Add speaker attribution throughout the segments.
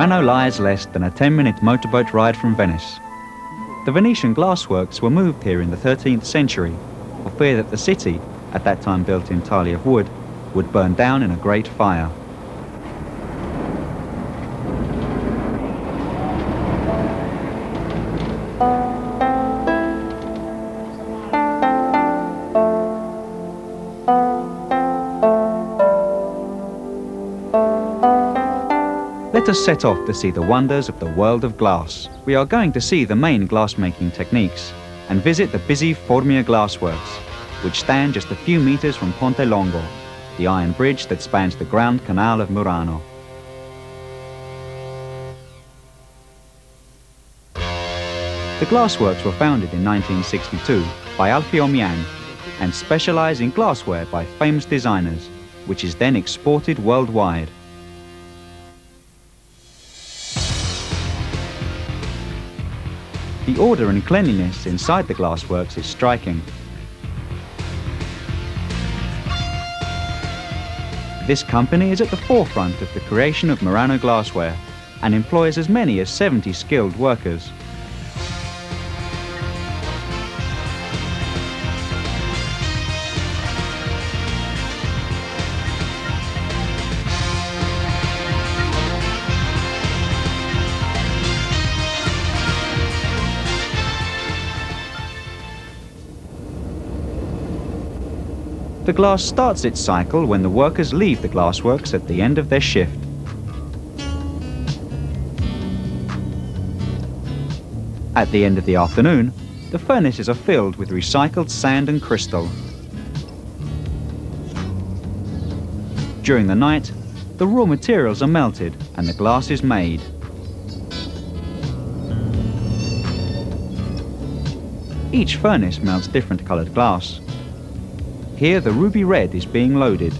Speaker 1: Murano lies less than a 10-minute motorboat ride from Venice. The Venetian glassworks were moved here in the 13th century for fear that the city, at that time built entirely of wood, would burn down in a great fire. Let us set off to see the wonders of the world of glass. We are going to see the main glass-making techniques and visit the busy Formia glassworks, which stand just a few meters from Ponte Longo, the iron bridge that spans the Grand Canal of Murano. The glassworks were founded in 1962 by Alfio Mian and specialize in glassware by famous designers, which is then exported worldwide. The order and cleanliness inside the glassworks is striking. This company is at the forefront of the creation of Murano glassware and employs as many as 70 skilled workers. The glass starts its cycle when the workers leave the glassworks at the end of their shift. At the end of the afternoon, the furnaces are filled with recycled sand and crystal. During the night, the raw materials are melted and the glass is made. Each furnace melts different colored glass. Here the ruby red is being loaded.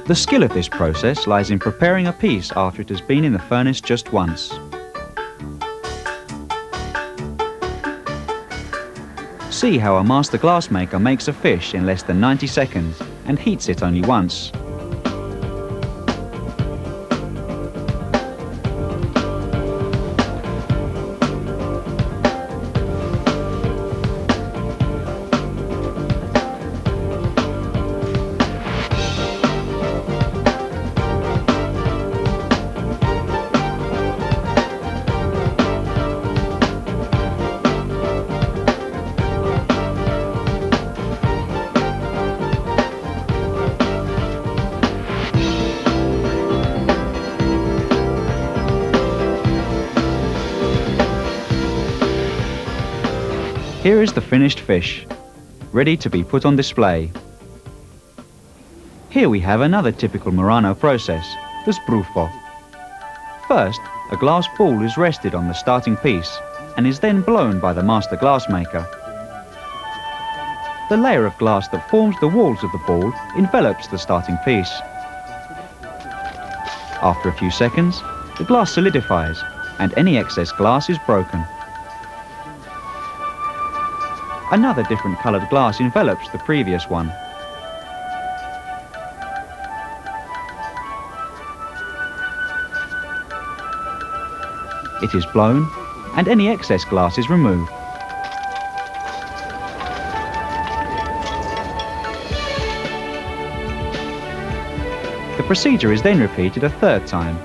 Speaker 1: The skill of this process lies in preparing a piece after it has been in the furnace just once. See how a master glassmaker makes a fish in less than 90 seconds and heats it only once. Here is the finished fish, ready to be put on display. Here we have another typical Murano process, the sbruffo. First, a glass ball is rested on the starting piece and is then blown by the master glassmaker. The layer of glass that forms the walls of the ball envelops the starting piece. After a few seconds, the glass solidifies and any excess glass is broken. Another different colored glass envelops the previous one. It is blown and any excess glass is removed. The procedure is then repeated a third time.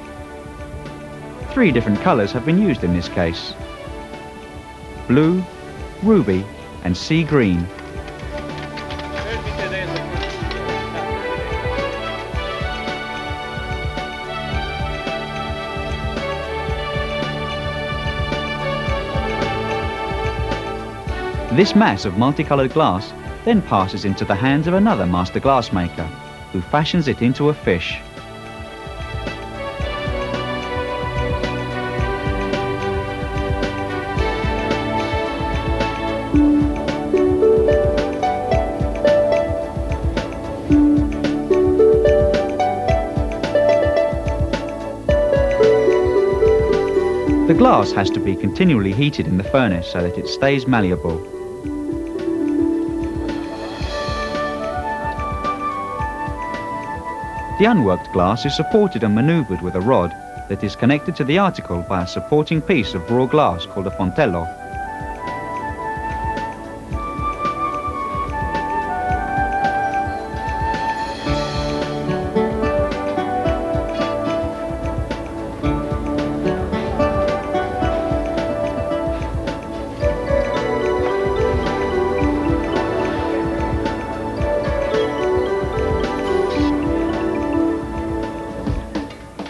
Speaker 1: 3 different colors have been used in this case: blue, ruby, and sea green. This mass of multicolored glass then passes into the hands of another master glassmaker, who fashions it into a fish. glass has to be continually heated in the furnace so that it stays malleable. The unworked glass is supported and manoeuvred with a rod that is connected to the article by a supporting piece of raw glass called a fontello.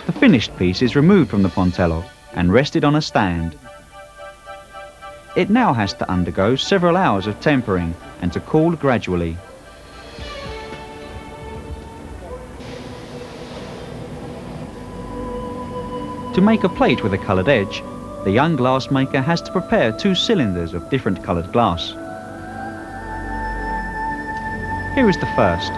Speaker 1: The finished piece is removed from the fontello and rested on a stand. It now has to undergo several hours of tempering and to cool gradually. To make a plate with a coloured edge, the young glassmaker has to prepare 2 cylinders of different coloured glass. Here is the first.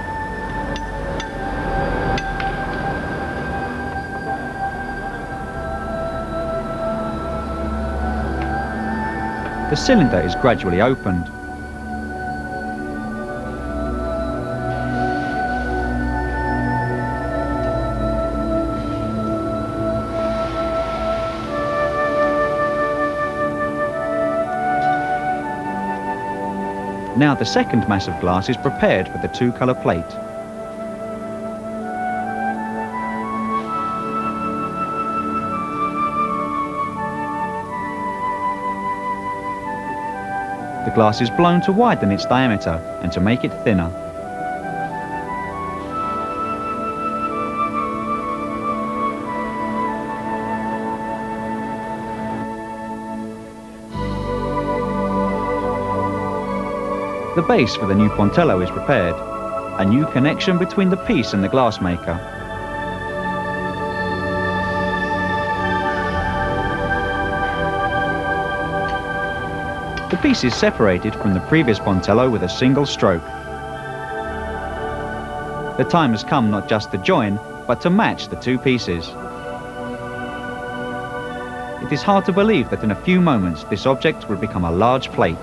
Speaker 1: The cylinder is gradually opened. Now the second mass of glass is prepared for the 2-colour plate. The glass is blown to widen its diameter and to make it thinner. The base for the new fontello is prepared, a new connection between the piece and the glassmaker. The piece is separated from the previous fontello with a single stroke. The time has come not just to join, but to match the 2 pieces. It is hard to believe that in a few moments this object will become a large plate.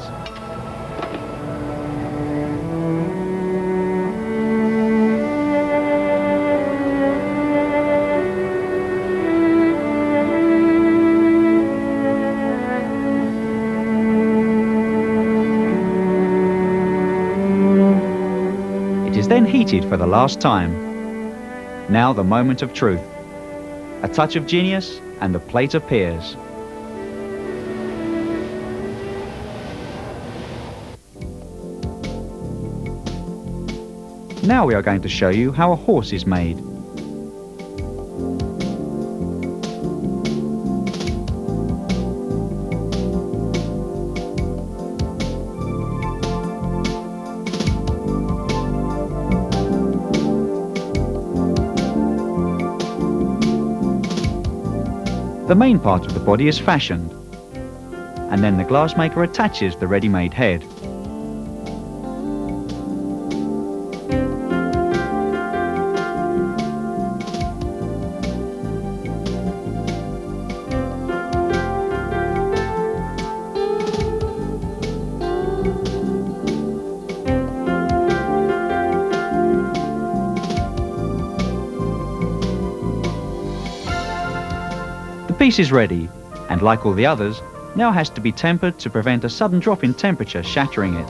Speaker 1: It is then heated for the last time. Now the moment of truth. A touch of genius and the plate appears. Now we are going to show you how a horse is made. The main part of the body is fashioned, and then the glassmaker attaches the ready-made head. The piece is ready, and like all the others, now has to be tempered to prevent a sudden drop in temperature shattering it.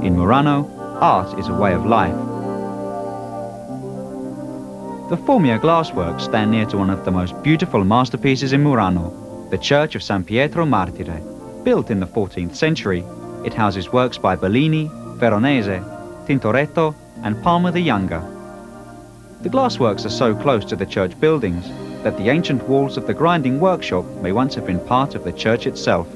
Speaker 1: In Murano, art is a way of life. The Formia glassworks stand near to one of the most beautiful masterpieces in Murano, the Church of San Pietro Martire. Built in the 14th century, it houses works by Bellini, Veronese, Tintoretto and Palmer the Younger. The glassworks are so close to the church buildings that the ancient walls of the grinding workshop may once have been part of the church itself.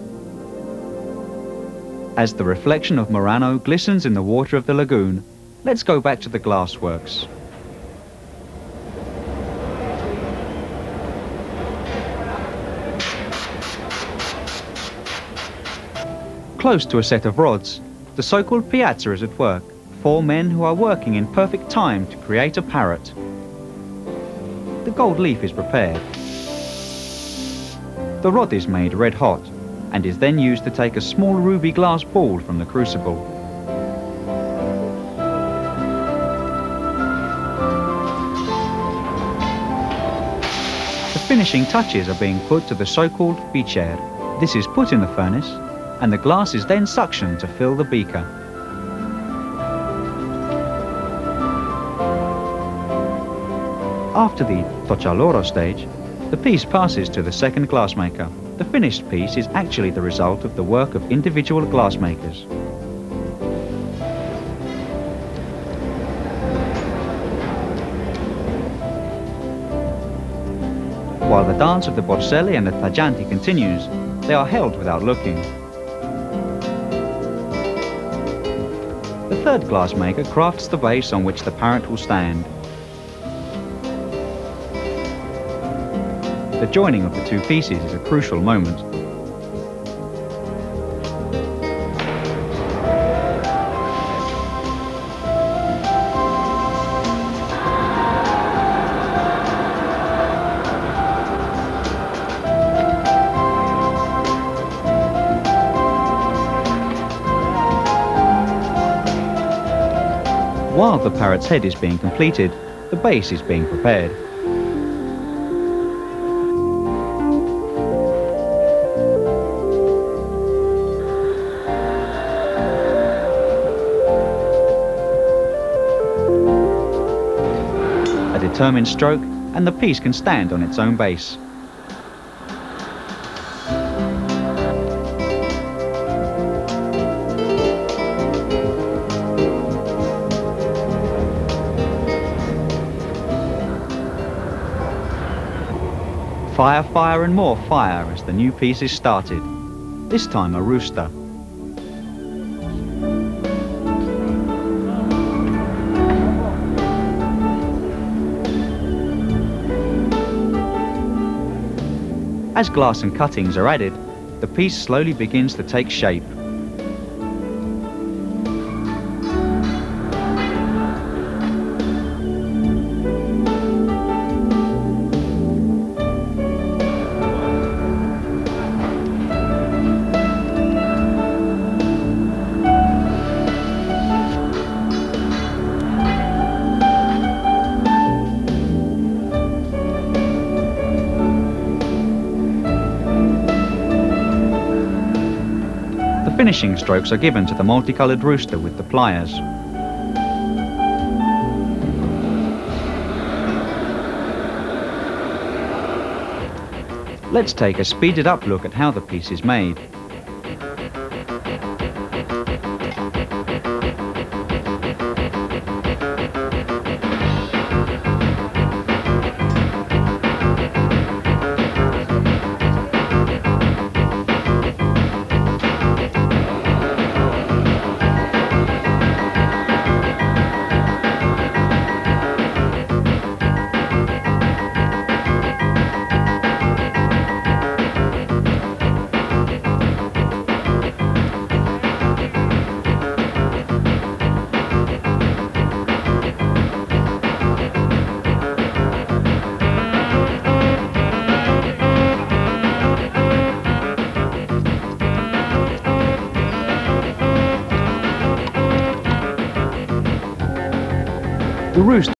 Speaker 1: As the reflection of Murano glistens in the water of the lagoon, let's go back to the glassworks. Close to a set of rods, the so-called piazza is at work. 4 men who are working in perfect time to create a parrot. The gold leaf is prepared. The rod is made red hot and is then used to take a small ruby glass ball from the crucible. The finishing touches are being put to the so-called bicer. This is put in the furnace and the glass is then suctioned to fill the beaker. After the toccialoro stage, the piece passes to the second glassmaker. The finished piece is actually the result of the work of individual glassmakers. While the dance of the borselli and the taglianti continues, they are held without looking. The third glassmaker crafts the base on which the parrot will stand. The joining of the 2 pieces is a crucial moment. While the parrot's head is being completed, the base is being prepared. A determined stroke and the piece can stand on its own base. Fire, fire and more fire as the new piece is started. This time a rooster. As glass and cuttings are added, the piece slowly begins to take shape. The finishing strokes are given to the multicolored rooster with the pliers. Let's take a speeded up look at how the piece is made. The rooster